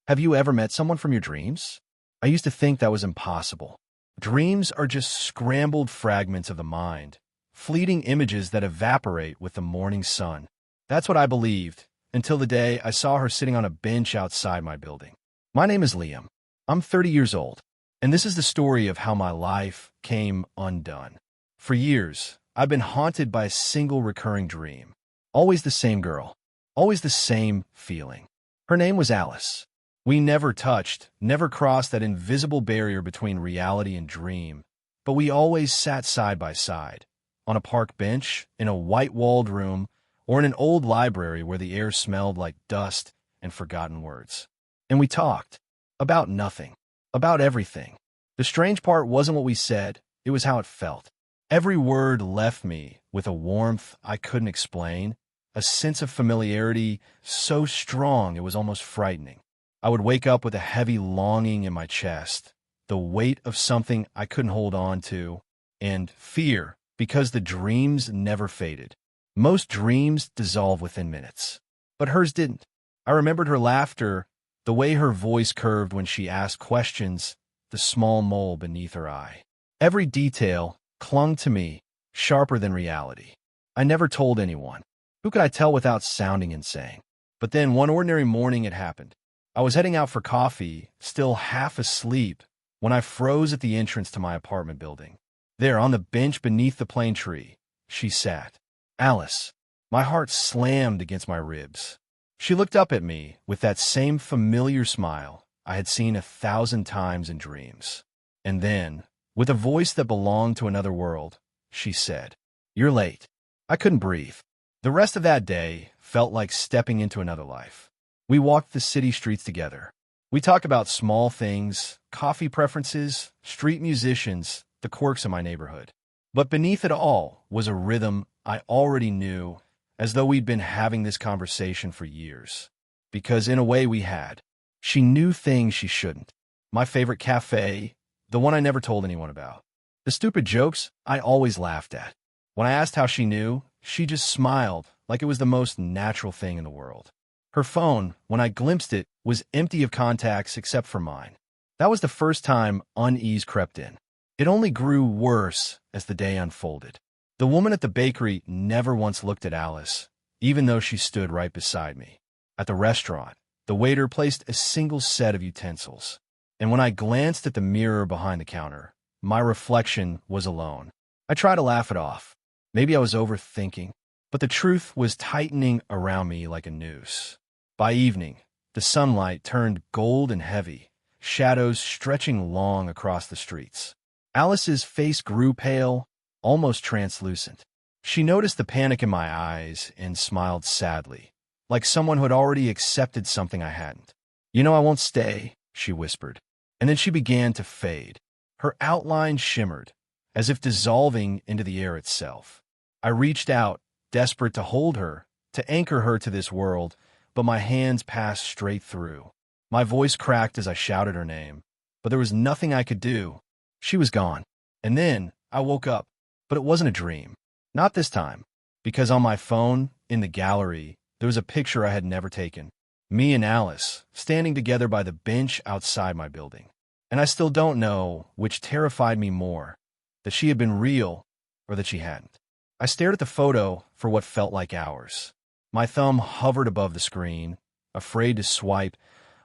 Have you ever met someone from your dreams? I used to think that was impossible. Dreams are just scrambled fragments of the mind, fleeting images that evaporate with the morning sun. That's what I believed, until the day I saw her sitting on a bench outside my building. My name is Liam. I'm 30 years old, and this is the story of how my life came undone. For years, I've been haunted by a single recurring dream. Always the same girl. Always the same feeling. Her name was Alice. We never touched, never crossed that invisible barrier between reality and dream, but we always sat side by side, on a park bench, in a white-walled room, or in an old library where the air smelled like dust and forgotten words. And we talked. About nothing. About everything. The strange part wasn't what we said, it was how it felt. Every word left me with a warmth I couldn't explain, a sense of familiarity so strong it was almost frightening. I would wake up with a heavy longing in my chest, the weight of something I couldn't hold on to, and fear because the dreams never faded. Most dreams dissolve within minutes, but hers didn't. I remembered her laughter, the way her voice curved when she asked questions, the small mole beneath her eye. Every detail clung to me, sharper than reality. I never told anyone. Who could I tell without sounding insane? But then one ordinary morning it happened. I was heading out for coffee, still half asleep, when I froze at the entrance to my apartment building. There, on the bench beneath the plane tree, she sat. Alice. My heart slammed against my ribs. She looked up at me with that same familiar smile I had seen 1,000 times in dreams. And then, with a voice that belonged to another world, she said, "You're late." I couldn't breathe. The rest of that day felt like stepping into another life. We walked the city streets together. We talked about small things, coffee preferences, street musicians, the quirks of my neighborhood. But beneath it all was a rhythm I already knew, as though we'd been having this conversation for years. Because in a way we had. She knew things she shouldn't. My favorite cafe, the one I never told anyone about. The stupid jokes I always laughed at. When I asked how she knew, she just smiled like it was the most natural thing in the world. Her phone, when I glimpsed it, was empty of contacts except for mine. That was the first time unease crept in. It only grew worse as the day unfolded. The woman at the bakery never once looked at Alice, even though she stood right beside me. At the restaurant, the waiter placed a single set of utensils. And when I glanced at the mirror behind the counter, my reflection was alone. I tried to laugh it off. Maybe I was overthinking, but the truth was tightening around me like a noose. By evening, the sunlight turned gold and heavy, shadows stretching long across the streets. Alice's face grew pale, almost translucent. She noticed the panic in my eyes and smiled sadly, like someone who had already accepted something I hadn't. "You know I won't stay," she whispered. And then she began to fade. Her outline shimmered, as if dissolving into the air itself. I reached out, desperate to hold her, to anchor her to this world, but my hands passed straight through. My voice cracked as I shouted her name, but there was nothing I could do. She was gone. And then I woke up, but it wasn't a dream. Not this time, because on my phone, in the gallery, there was a picture I had never taken. Me and Alice, standing together by the bench outside my building. And I still don't know which terrified me more, that she had been real or that she hadn't. I stared at the photo for what felt like hours. My thumb hovered above the screen, afraid to swipe,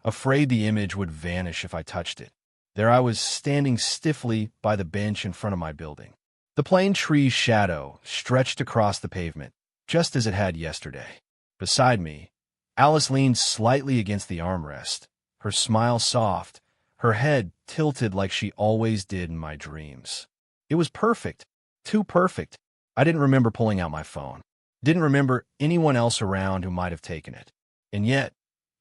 afraid the image would vanish if I touched it. There I was standing stiffly by the bench in front of my building. The plane tree's shadow stretched across the pavement, just as it had yesterday. Beside me, Alice leaned slightly against the armrest, her smile soft, her head tilted like she always did in my dreams. It was perfect, too perfect. I didn't remember pulling out my phone. Didn't remember anyone else around who might have taken it. And yet,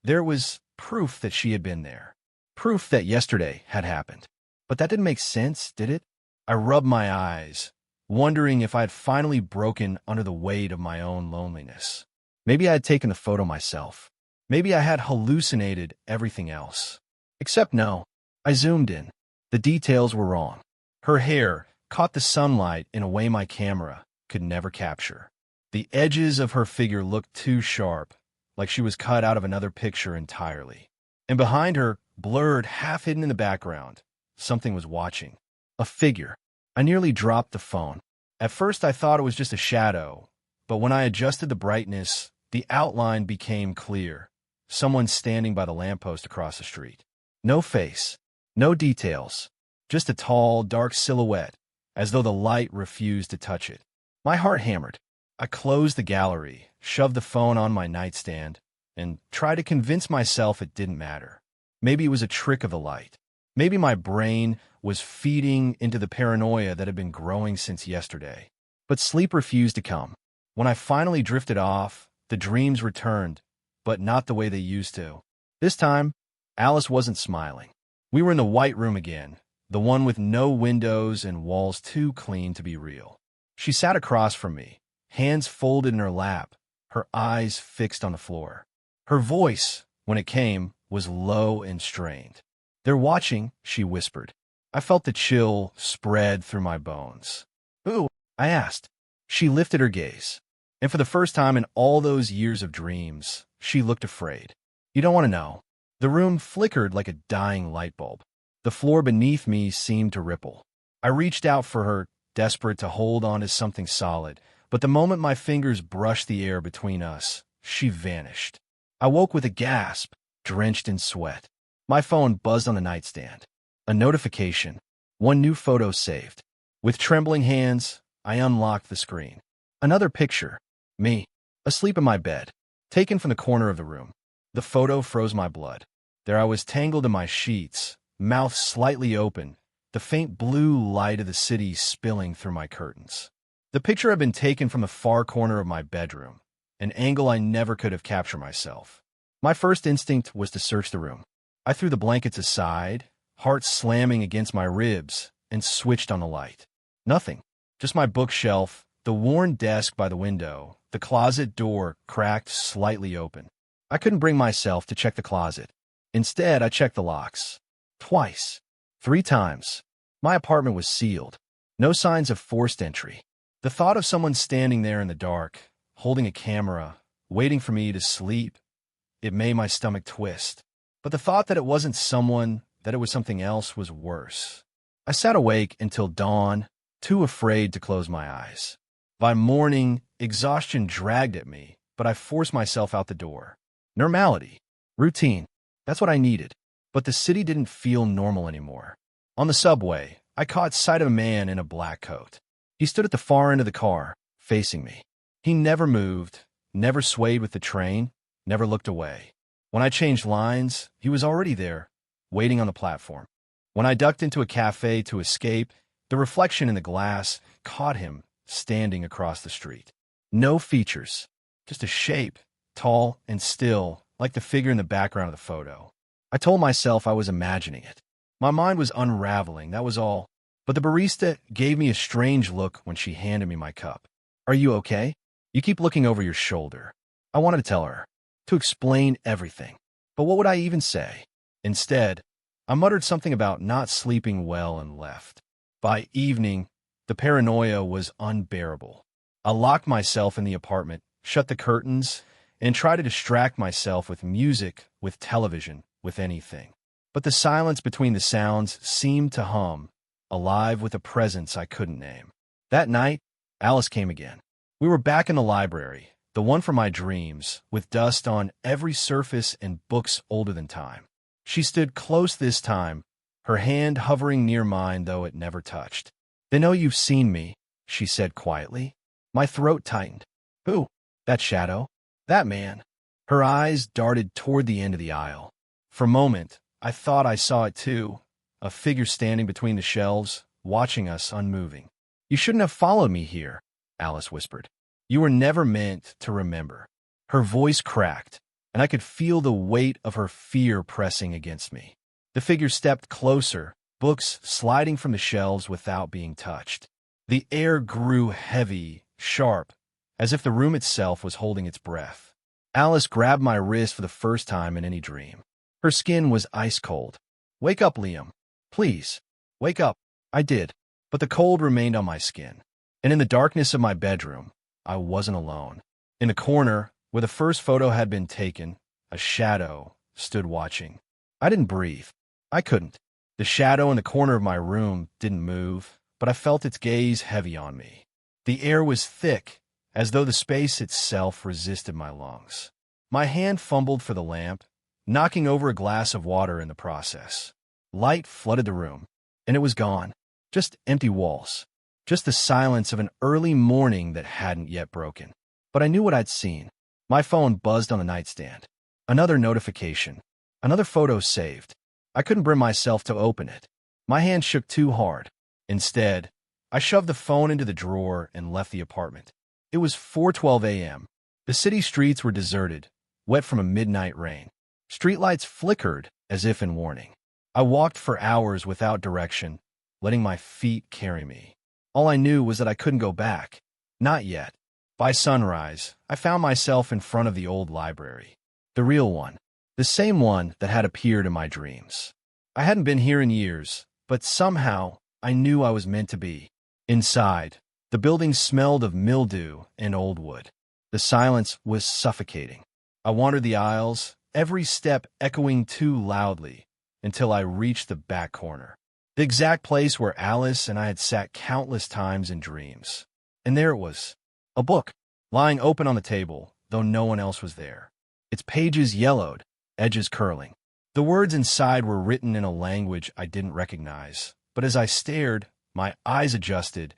there was proof that she had been there. Proof that yesterday had happened. But that didn't make sense, did it? I rubbed my eyes, wondering if I had finally broken under the weight of my own loneliness. Maybe I had taken the photo myself. Maybe I had hallucinated everything else. Except no, I zoomed in. The details were wrong. Her hair caught the sunlight in a way my camera could never capture. The edges of her figure looked too sharp, like she was cut out of another picture entirely. And behind her, blurred, half hidden in the background, something was watching. A figure. I nearly dropped the phone. At first I thought it was just a shadow, but when I adjusted the brightness, the outline became clear. Someone standing by the lamppost across the street. No face, no details, just a tall, dark silhouette, as though the light refused to touch it. My heart hammered. I closed the gallery, shoved the phone on my nightstand, and tried to convince myself it didn't matter. Maybe it was a trick of the light. Maybe my brain was feeding into the paranoia that had been growing since yesterday. But sleep refused to come. When I finally drifted off, the dreams returned, but not the way they used to. This time, Alice wasn't smiling. We were in the white room again, the one with no windows and walls too clean to be real. She sat across from me, hands folded in her lap, her eyes fixed on the floor. Her voice, when it came, was low and strained. "They're watching," she whispered. I felt the chill spread through my bones. "Who?" I asked. She lifted her gaze, and for the first time in all those years of dreams, she looked afraid. "You don't want to know." The room flickered like a dying light bulb. The floor beneath me seemed to ripple. I reached out for her, desperate to hold on to something solid, but the moment my fingers brushed the air between us, she vanished. I woke with a gasp, drenched in sweat. My phone buzzed on the nightstand. A notification. One new photo saved. With trembling hands, I unlocked the screen. Another picture. Me, asleep in my bed, taken from the corner of the room. The photo froze my blood. There I was tangled in my sheets, mouth slightly open, the faint blue light of the city spilling through my curtains. The picture had been taken from the far corner of my bedroom, an angle I never could have captured myself. My first instinct was to search the room. I threw the blankets aside, heart slamming against my ribs, and switched on the light. Nothing. Just my bookshelf, the worn desk by the window, the closet door cracked slightly open. I couldn't bring myself to check the closet. Instead, I checked the locks. Twice. 3 times. My apartment was sealed. No signs of forced entry. The thought of someone standing there in the dark, holding a camera, waiting for me to sleep, it made my stomach twist. But the thought that it wasn't someone, that it was something else, was worse. I sat awake until dawn, too afraid to close my eyes. By morning, exhaustion dragged at me, but I forced myself out the door. Normality. Routine. That's what I needed. But the city didn't feel normal anymore. On the subway, I caught sight of a man in a black coat. He stood at the far end of the car, facing me. He never moved, never swayed with the train, never looked away. When I changed lines, he was already there, waiting on the platform. When I ducked into a cafe to escape, the reflection in the glass caught him standing across the street. No features, just a shape, tall and still, like the figure in the background of the photo. I told myself I was imagining it. My mind was unraveling, that was all. But the barista gave me a strange look when she handed me my cup. "Are you okay? You keep looking over your shoulder." I wanted to tell her, to explain everything. But what would I even say? Instead, I muttered something about not sleeping well and left. By evening, the paranoia was unbearable. I locked myself in the apartment, shut the curtains, and tried to distract myself with music, with television, with anything. But the silence between the sounds seemed to hum, alive with a presence I couldn't name. That night, Alice came again. We were back in the library, the one from my dreams, with dust on every surface and books older than time. She stood close this time, her hand hovering near mine though it never touched. "They know you've seen me," she said quietly. My throat tightened. "Who?" "That shadow. That man." Her eyes darted toward the end of the aisle. For a moment, I thought I saw it too, a figure standing between the shelves, watching us unmoving. "You shouldn't have followed me here," Alice whispered. "You were never meant to remember." Her voice cracked, and I could feel the weight of her fear pressing against me. The figure stepped closer, books sliding from the shelves without being touched. The air grew heavy, sharp, as if the room itself was holding its breath. Alice grabbed my wrist for the first time in any dream. Her skin was ice cold. "Wake up, Liam. Please, wake up." I did, but the cold remained on my skin. And in the darkness of my bedroom, I wasn't alone. In the corner, where the first photo had been taken, a shadow stood watching. I didn't breathe. I couldn't. The shadow in the corner of my room didn't move, but I felt its gaze heavy on me. The air was thick, as though the space itself resisted my lungs. My hand fumbled for the lamp, knocking over a glass of water in the process. Light flooded the room, and it was gone. Just empty walls. Just the silence of an early morning that hadn't yet broken. But I knew what I'd seen. My phone buzzed on the nightstand. Another notification. Another photo saved. I couldn't bring myself to open it. My hand shook too hard. Instead, I shoved the phone into the drawer and left the apartment. It was 4:12 a.m. The city streets were deserted, wet from a midnight rain. Streetlights flickered as if in warning. I walked for hours without direction, letting my feet carry me. All I knew was that I couldn't go back. Not yet. By sunrise, I found myself in front of the old library. The real one. The same one that had appeared in my dreams. I hadn't been here in years, but somehow I knew I was meant to be. Inside, the building smelled of mildew and old wood. The silence was suffocating. I wandered the aisles, every step echoing too loudly, until I reached the back corner. The exact place where Alice and I had sat countless times in dreams. And there it was, a book, lying open on the table, though no one else was there. Its pages yellowed, edges curling. The words inside were written in a language I didn't recognize, but as I stared, my eyes adjusted,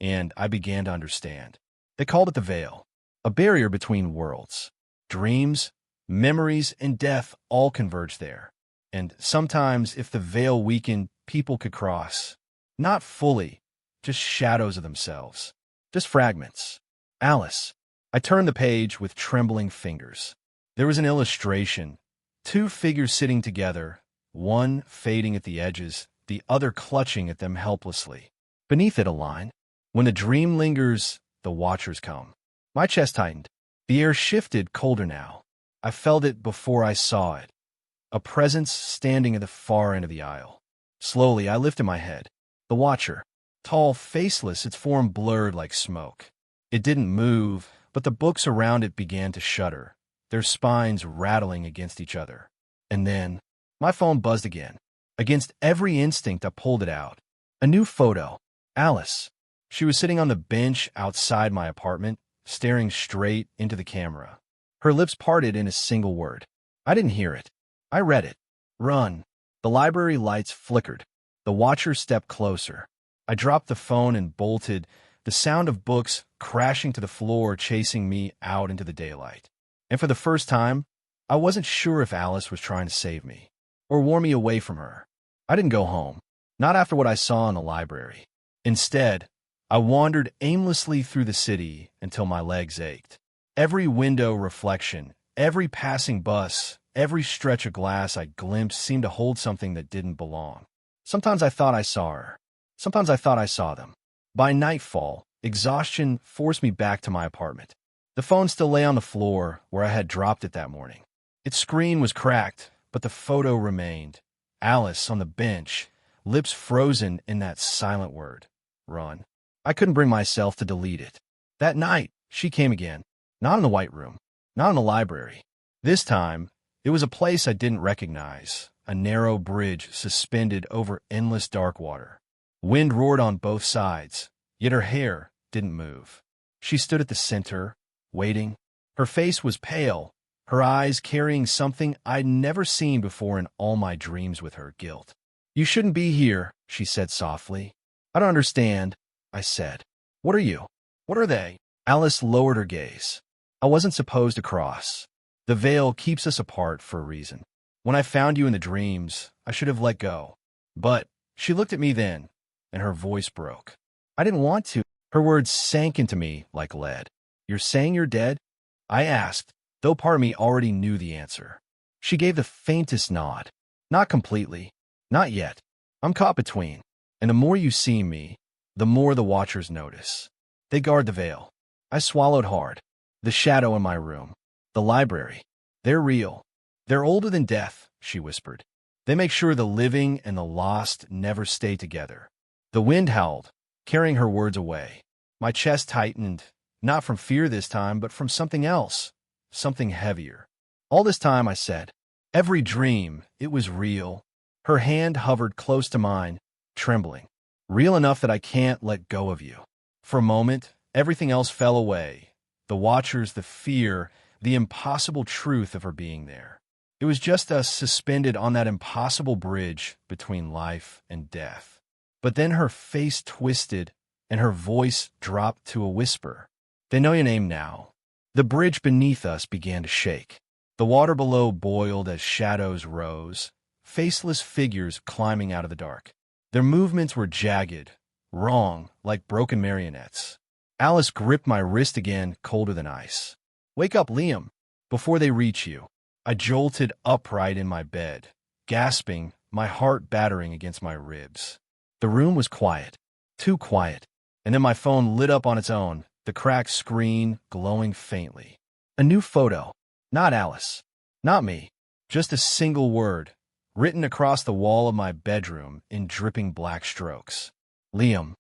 and I began to understand. They called it the veil, a barrier between worlds. Dreams, memories, and death all converge there. And sometimes, if the veil weakened, people could cross. Not fully, just shadows of themselves. Just fragments. Alice. I turned the page with trembling fingers. There was an illustration. Two figures sitting together, one fading at the edges, the other clutching at them helplessly. Beneath it a line. When the dream lingers, the watchers come. My chest tightened. The air shifted colder now. I felt it before I saw it. A presence standing at the far end of the aisle. Slowly, I lifted my head. The watcher. Tall, faceless, its form blurred like smoke. It didn't move, but the books around it began to shudder, their spines rattling against each other. And then, my phone buzzed again. Against every instinct, I pulled it out. A new photo. Alice. She was sitting on the bench outside my apartment, staring straight into the camera. Her lips parted in a single word. I didn't hear it. I read it. Run. The library lights flickered. The watcher stepped closer. I dropped the phone and bolted, the sound of books crashing to the floor chasing me out into the daylight. And for the first time, I wasn't sure if Alice was trying to save me or warn me away from her. I didn't go home, not after what I saw in the library. Instead, I wandered aimlessly through the city until my legs ached. Every window reflection, every passing bus, every stretch of glass I glimpsed seemed to hold something that didn't belong. Sometimes I thought I saw her. Sometimes I thought I saw them. By nightfall, exhaustion forced me back to my apartment. The phone still lay on the floor where I had dropped it that morning. Its screen was cracked, but the photo remained. Alice on the bench, lips frozen in that silent word. Run. I couldn't bring myself to delete it. That night, she came again. Not in the White Room. Not in the library. This time, it was a place I didn't recognize. A narrow bridge suspended over endless dark water. Wind roared on both sides, yet her hair didn't move. She stood at the center, waiting. Her face was pale, her eyes carrying something I'd never seen before in all my dreams with her, guilt. You shouldn't be here, she said softly. I don't understand, I said. What are you? What are they? Alice lowered her gaze. I wasn't supposed to cross. The veil keeps us apart for a reason. When I found you in the dreams, I should have let go. But she looked at me then, and her voice broke. I didn't want to. Her words sank into me like lead. You're saying you're dead? I asked, though part of me already knew the answer. She gave the faintest nod. Not completely. Not yet. I'm caught between. And the more you see me, the more the watchers notice. They guard the veil. I swallowed hard. The shadow in my room. The library. They're real. They're older than death, she whispered. They make sure the living and the lost never stay together. The wind howled, carrying her words away. My chest tightened, not from fear this time, but from something else, something heavier. All this time, I said, Every dream, it was real. Her hand hovered close to mine, trembling. Real enough that I can't let go of you. For a moment, everything else fell away. The watchers, the fear, the impossible truth of her being there. It was just us suspended on that impossible bridge between life and death. But then her face twisted and her voice dropped to a whisper. They know your name now. The bridge beneath us began to shake. The water below boiled as shadows rose, faceless figures climbing out of the dark. Their movements were jagged, wrong, like broken marionettes. Alice gripped my wrist again, colder than ice. Wake up, Liam, before they reach you. I jolted upright in my bed, gasping, my heart battering against my ribs. The room was quiet, too quiet, and then my phone lit up on its own, the cracked screen glowing faintly. A new photo. Not Alice. Not me. Just a single word, written across the wall of my bedroom in dripping black strokes. Liam.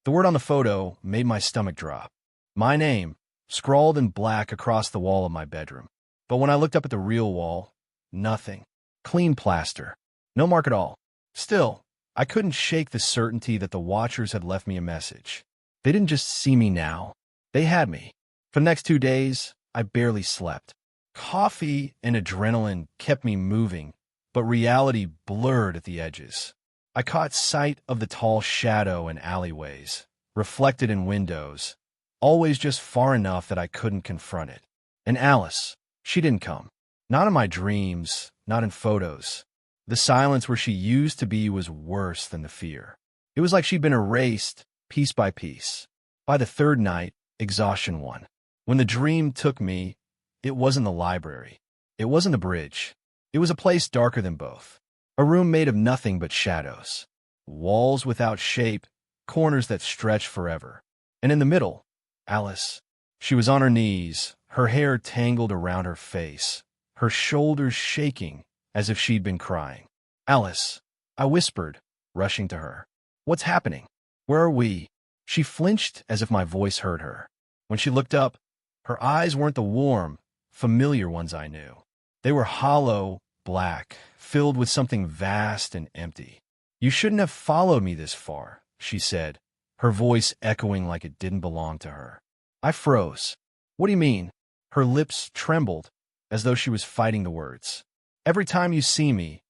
The word on the photo made my stomach drop. My name, scrawled in black across the wall of my bedroom. But when I looked up at the real wall, nothing. Clean plaster. No mark at all. Still, I couldn't shake the certainty that the watchers had left me a message. They didn't just see me now. They had me. For the next 2 days, I barely slept. Coffee and adrenaline kept me moving, but reality blurred at the edges. I caught sight of the tall shadow in alleyways, reflected in windows, always just far enough that I couldn't confront it. And Alice, she didn't come. Not in my dreams, not in photos. The silence where she used to be was worse than the fear. It was like she'd been erased, piece by piece. By the third night, exhaustion won. When the dream took me, it wasn't the library. It wasn't the bridge. It was a place darker than both. A room made of nothing but shadows. Walls without shape, corners that stretched forever. And in the middle, Alice. She was on her knees, her hair tangled around her face, her shoulders shaking as if she'd been crying. Alice, I whispered, rushing to her. What's happening? Where are we? She flinched as if my voice hurt her. When she looked up, her eyes weren't the warm, familiar ones I knew. They were hollow, black, filled with something vast and empty. You shouldn't have followed me this far, she said, her voice echoing like it didn't belong to her. I froze. What do you mean? Her lips trembled, as though she was fighting the words. Every time you see me,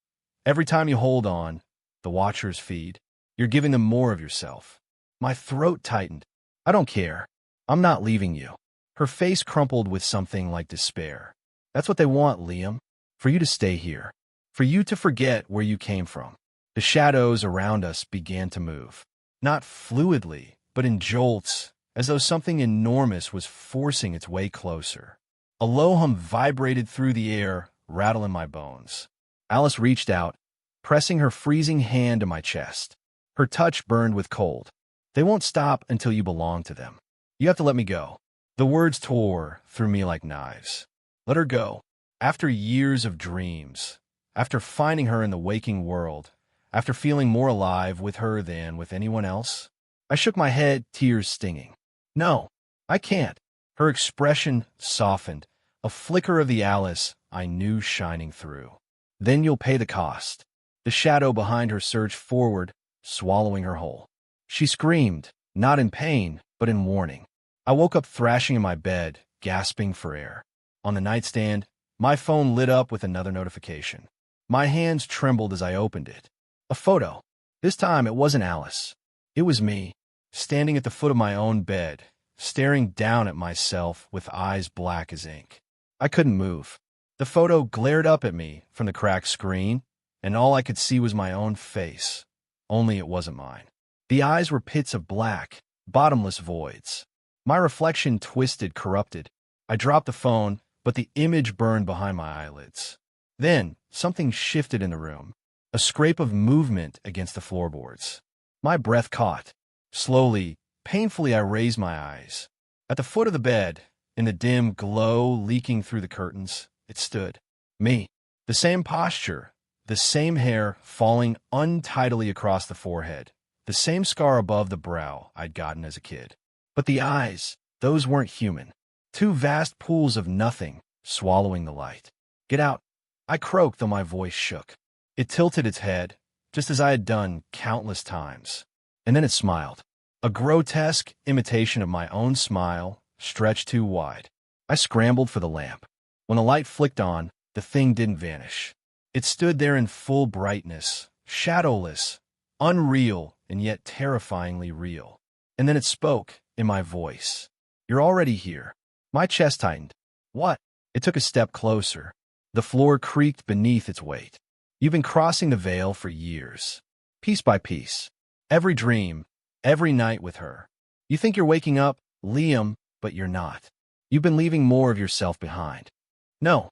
every time you hold on, the watchers feed, you're giving them more of yourself. My throat tightened. I don't care. I'm not leaving you. Her face crumpled with something like despair. That's what they want, Liam. For you to stay here. For you to forget where you came from. The shadows around us began to move. Not fluidly, but in jolts, as though something enormous was forcing its way closer. A low hum vibrated through the air, rattling my bones. Alice reached out, pressing her freezing hand to my chest. Her touch burned with cold. They won't stop until you belong to them. You have to let me go. The words tore through me like knives. Let her go. After years of dreams, after finding her in the waking world, after feeling more alive with her than with anyone else, I shook my head, tears stinging. No, I can't. Her expression softened, a flicker of the Alice I knew shining through. Then you'll pay the cost. The shadow behind her surged forward, swallowing her whole. She screamed, not in pain, but in warning. I woke up thrashing in my bed, gasping for air. On the nightstand, my phone lit up with another notification. My hands trembled as I opened it. A photo. This time it wasn't Alice. It was me, standing at the foot of my own bed, staring down at myself with eyes black as ink. I couldn't move. The photo glared up at me from the cracked screen, and all I could see was my own face, only it wasn't mine. The eyes were pits of black, bottomless voids. My reflection twisted, corrupted. I dropped the phone, but the image burned behind my eyelids. Then, something shifted in the room, a scrape of movement against the floorboards. My breath caught. Slowly, painfully, I raised my eyes. At the foot of the bed, in the dim glow leaking through the curtains, it stood. Me. The same posture, the same hair falling untidily across the forehead, the same scar above the brow I'd gotten as a kid. But the eyes, those weren't human. Two vast pools of nothing, swallowing the light. Get out. I croaked, though my voice shook. It tilted its head, just as I had done countless times. And then it smiled. A grotesque imitation of my own smile, stretched too wide. I scrambled for the lamp. When the light flicked on, the thing didn't vanish. It stood there in full brightness, shadowless, unreal, and yet terrifyingly real. And then it spoke, in my voice. "You're already here." My chest tightened. "What?" It took a step closer. The floor creaked beneath its weight. "You've been crossing the veil for years. Piece by piece. Every dream, every night with her. You think you're waking up, Liam, but you're not. You've been leaving more of yourself behind." "No,"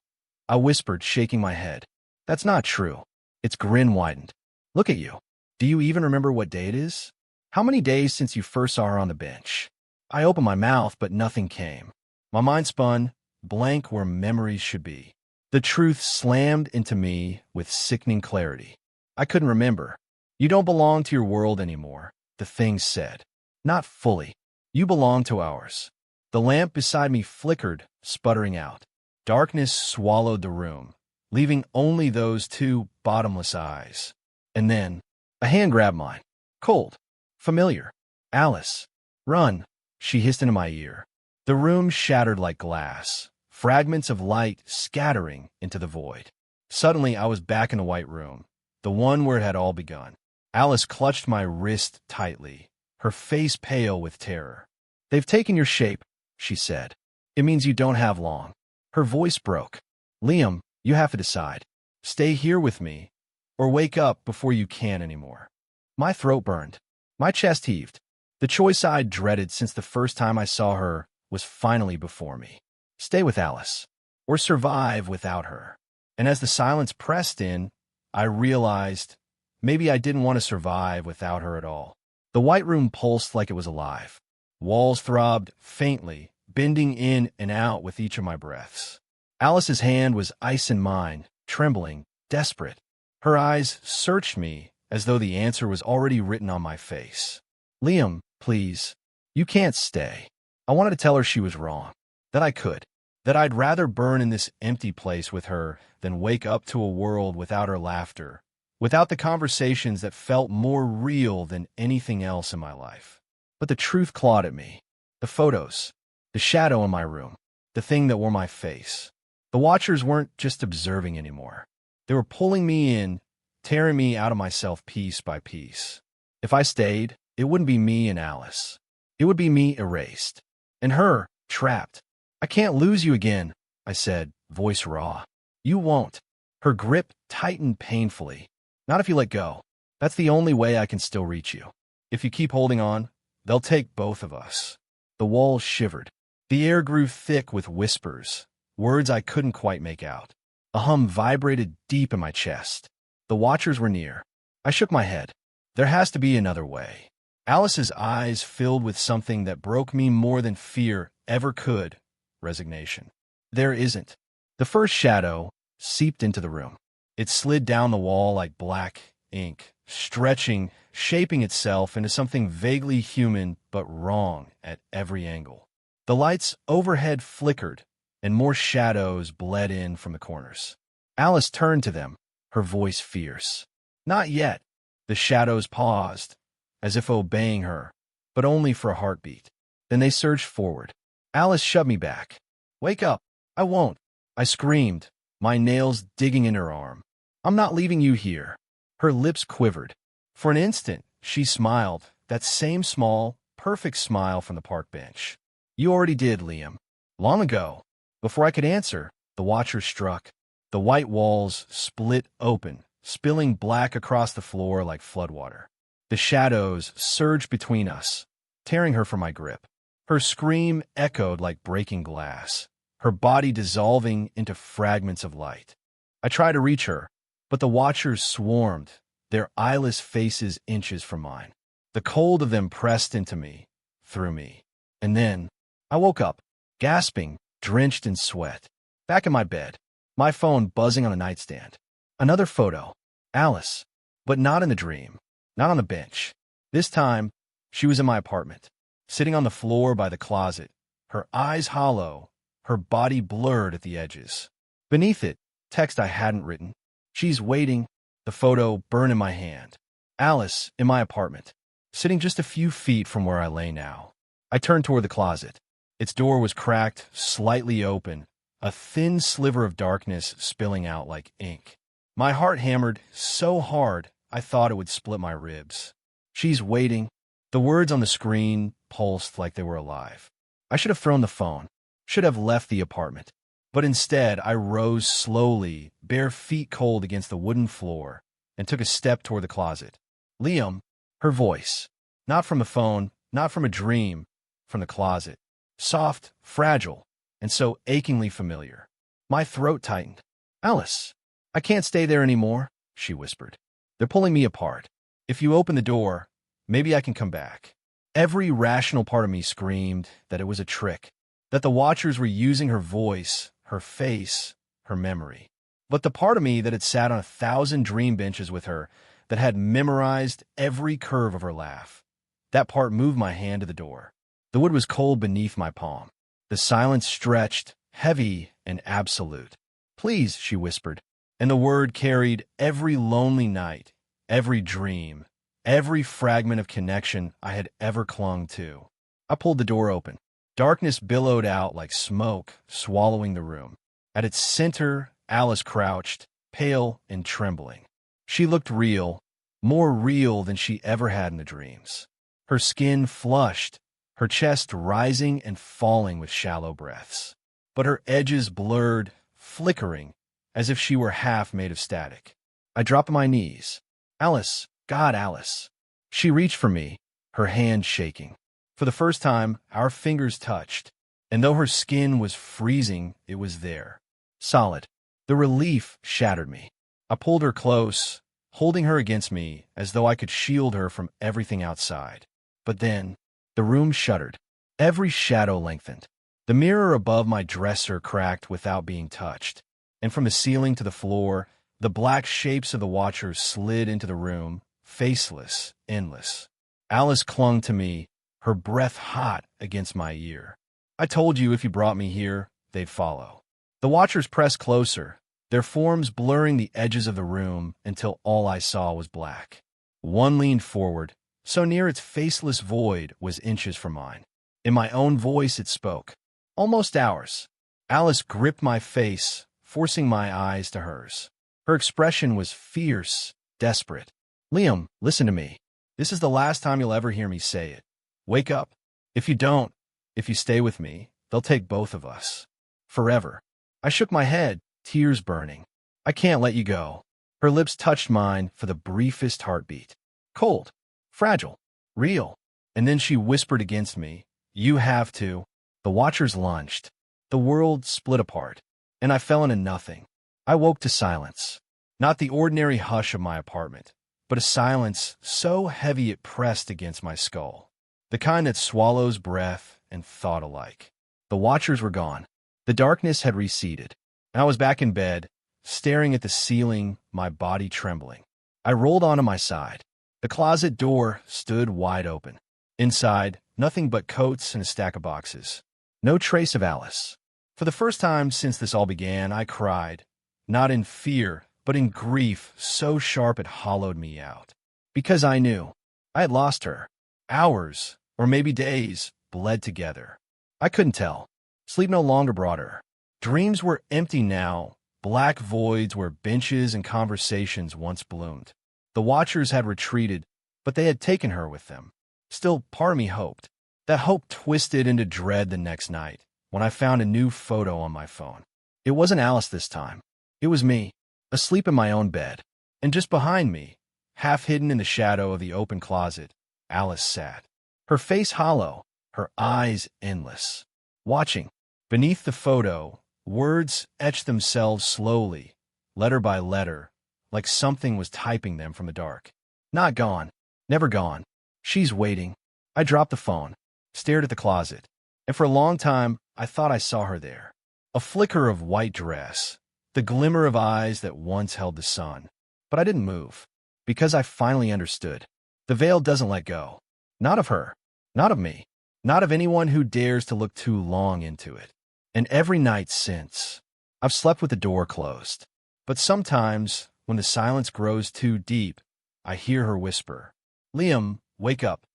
I whispered, shaking my head. "That's not true." Its grin widened. "Look at you. Do you even remember what day it is? How many days since you first saw her on the bench?" I opened my mouth, but nothing came. My mind spun, blank where memories should be. The truth slammed into me with sickening clarity. I couldn't remember. "You don't belong to your world anymore," the thing said. "Not fully. You belong to ours." The lamp beside me flickered, sputtering out. Darkness swallowed the room, leaving only those two bottomless eyes. And then, a hand grabbed mine. Cold. Familiar. "Alice. Run," she hissed into my ear. The room shattered like glass, fragments of light scattering into the void. Suddenly, I was back in the white room, the one where it had all begun. Alice clutched my wrist tightly, her face pale with terror. "They've taken your shape," she said. "It means you don't have long." Her voice broke. "Liam, you have to decide. Stay here with me, or wake up before you can anymore." My throat burned. My chest heaved. The choice I'd dreaded since the first time I saw her was finally before me. Stay with Alice, or survive without her. And as the silence pressed in, I realized maybe I didn't want to survive without her at all. The white room pulsed like it was alive. Walls throbbed faintly, bending in and out with each of my breaths. Alice's hand was ice in mine, trembling, desperate. Her eyes searched me as though the answer was already written on my face. "Liam, please. You can't stay." I wanted to tell her she was wrong, that I could, that I'd rather burn in this empty place with her than wake up to a world without her laughter, without the conversations that felt more real than anything else in my life. But the truth clawed at me. The photos, the shadow in my room, the thing that wore my face. The watchers weren't just observing anymore. They were pulling me in, tearing me out of myself piece by piece. If I stayed, it wouldn't be me and Alice. It would be me erased. And her, trapped. "I can't lose you again," I said, voice raw. "You won't." Her grip tightened painfully. "Not if you let go. That's the only way I can still reach you. If you keep holding on, they'll take both of us." The walls shivered. The air grew thick with whispers, words I couldn't quite make out. A hum vibrated deep in my chest. The watchers were near. I shook my head. There has to be another way. Alice's eyes filled with something that broke me more than fear ever could: resignation. "There isn't." The first shadow seeped into the room. It slid down the wall like black ink, stretching, shaping itself into something vaguely human but wrong at every angle. The lights overhead flickered, and more shadows bled in from the corners. Alice turned to them, her voice fierce. "Not yet." The shadows paused, as if obeying her, but only for a heartbeat. Then they surged forward. Alice shoved me back. "Wake up." "I won't," I screamed, my nails digging in her arm. "I'm not leaving you here." Her lips quivered. For an instant, she smiled, that same small, perfect smile from the park bench. "You already did, Liam. Long ago." Before I could answer, the watcher struck. The white walls split open, spilling black across the floor like floodwater. The shadows surged between us, tearing her from my grip. Her scream echoed like breaking glass, her body dissolving into fragments of light. I tried to reach her, but the watchers swarmed, their eyeless faces inches from mine. The cold of them pressed into me, through me. And then I woke up, gasping, drenched in sweat. Back in my bed, my phone buzzing on the nightstand. Another photo. Alice. But not in the dream. Not on the bench. This time, she was in my apartment, sitting on the floor by the closet, her eyes hollow, her body blurred at the edges. Beneath it, text I hadn't written. She's waiting, the photo burned in my hand. Alice, in my apartment, sitting just a few feet from where I lay now. I turned toward the closet. Its door was cracked, slightly open, a thin sliver of darkness spilling out like ink. My heart hammered so hard I thought it would split my ribs. She's waiting. The words on the screen pulsed like they were alive. I should have thrown the phone, should have left the apartment. But instead, I rose slowly, bare feet cold against the wooden floor, and took a step toward the closet. Liam, her voice. Not from the phone, not from a dream, from the closet. Soft, fragile, and so achingly familiar. My throat tightened. Alice, I can't stay there anymore, she whispered. They're pulling me apart. If you open the door, maybe I can come back. Every rational part of me screamed that it was a trick, that the watchers were using her voice, her face, her memory. But the part of me that had sat on 1,000 dream benches with her, that had memorized every curve of her laugh, that part moved my hand to the door. The wood was cold beneath my palm. The silence stretched, heavy and absolute. Please, she whispered, and the word carried every lonely night, every dream, every fragment of connection I had ever clung to. I pulled the door open. Darkness billowed out like smoke, swallowing the room. At its center, Alice crouched, pale and trembling. She looked real, more real than she ever had in the dreams. Her skin flushed, her chest rising and falling with shallow breaths. But her edges blurred, flickering, as if she were half made of static. I dropped on my knees. Alice, God, Alice. She reached for me, her hand shaking. For the first time, our fingers touched, and though her skin was freezing, it was there. Solid. The relief shattered me. I pulled her close, holding her against me as though I could shield her from everything outside. But then, the room shuddered. Every shadow lengthened. The mirror above my dresser cracked without being touched, and from the ceiling to the floor, the black shapes of the watchers slid into the room, faceless, endless. Alice clung to me, her breath hot against my ear. I told you if you brought me here, they'd follow. The watchers pressed closer, their forms blurring the edges of the room until all I saw was black. One leaned forward, so near its faceless void was inches from mine. In my own voice it spoke. Almost ours. Alice gripped my face, forcing my eyes to hers. Her expression was fierce, desperate. Liam, listen to me. This is the last time you'll ever hear me say it. Wake up. If you don't, if you stay with me, they'll take both of us. Forever. I shook my head, tears burning. I can't let you go. Her lips touched mine for the briefest heartbeat. Cold, fragile, real. And then she whispered against me, you have to. The watchers lunged. The world split apart, and I fell into nothing. I woke to silence. Not the ordinary hush of my apartment, but a silence so heavy it pressed against my skull. The kind that swallows breath and thought alike. The watchers were gone. The darkness had receded, and I was back in bed, staring at the ceiling, my body trembling. I rolled onto my side. The closet door stood wide open. Inside, nothing but coats and a stack of boxes. No trace of Alice. For the first time since this all began, I cried, not in fear, but in grief so sharp it hollowed me out. Because I knew. I had lost her. Hours, or maybe days, bled together. I couldn't tell. Sleep no longer brought her. Dreams were empty now, black voids where benches and conversations once bloomed. The watchers had retreated, but they had taken her with them. Still, part of me hoped. That hope twisted into dread the next night, when I found a new photo on my phone. It wasn't Alice this time. It was me, asleep in my own bed. And just behind me, half hidden in the shadow of the open closet, Alice sat. Her face hollow, her eyes endless. Watching. Beneath the photo, words etched themselves slowly, letter by letter, like something was typing them from the dark. Not gone. Never gone. She's waiting. I dropped the phone, stared at the closet, and for a long time, I thought I saw her there. A flicker of white dress, the glimmer of eyes that once held the sun. But I didn't move, because I finally understood. The veil doesn't let go. Not of her. Not of me. Not of anyone who dares to look too long into it. And every night since, I've slept with the door closed. But sometimes, when the silence grows too deep, I hear her whisper, "Liam, wake up.